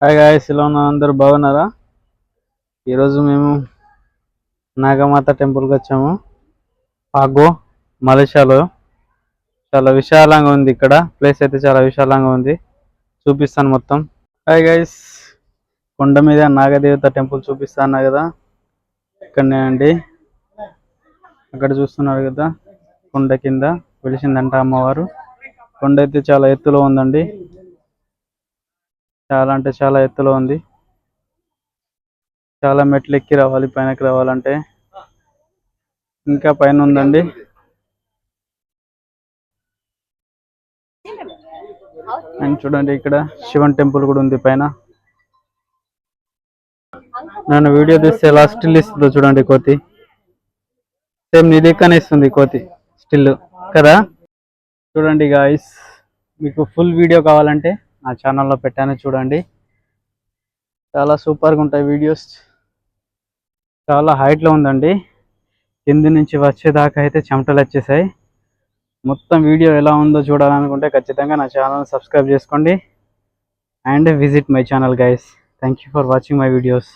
Hi guys, ఇలా ఉన్న అందరూ బాగున్నారా? ఈరోజు మేము నాగమాత టెంపుల్కి వచ్చాము. పాగో మలేషియాలో చాలా విశాలంగా ఉంది. ఇక్కడ ప్లేస్ అయితే చాలా విశాలంగా ఉంది. చూపిస్తాను మొత్తం. హాయ్ గాయ్స్, కొండ మీద నాగదేవత టెంపుల్ చూపిస్తాను కదా, ఇక్కడనే అండి. అక్కడ చూస్తున్నారు కదా, కొండ కింద వెలిసిందంట అమ్మవారు. కొండ అయితే చాలా ఎత్తులో ఉందండి. చాలా అంటే చాలా ఎత్తులో ఉంది. చాలా మెట్లు ఎక్కి రావాలి పైనకి రావాలంటే. ఇంకా పైన ఉందండి. అండ్ చూడండి, ఇక్కడ శివన్ టెంపుల్ కూడా ఉంది పైన. నన్ను వీడియో తీస్తే ఎలా స్టిల్ ఇస్తుందో చూడండి కోతి. సేమ్ నీ దిక్కనే ఇస్తుంది కోతి స్టిల్ కదా. చూడండి గాయ్స్, మీకు ఫుల్ వీడియో కావాలంటే నా ఛానల్లో పెట్టాను చూడండి. చాలా సూపర్గా ఉంటాయి వీడియోస్. చాలా హైట్లో ఉందండి. కింది నుంచి వచ్చేదాకా అయితే చెమటలు వచ్చేసాయి. మొత్తం వీడియో ఎలా ఉందో చూడాలనుకుంటే ఖచ్చితంగా నా ఛానల్ సబ్స్క్రైబ్ చేసుకోండి and visit my channel guys. Thank you for watching my videos.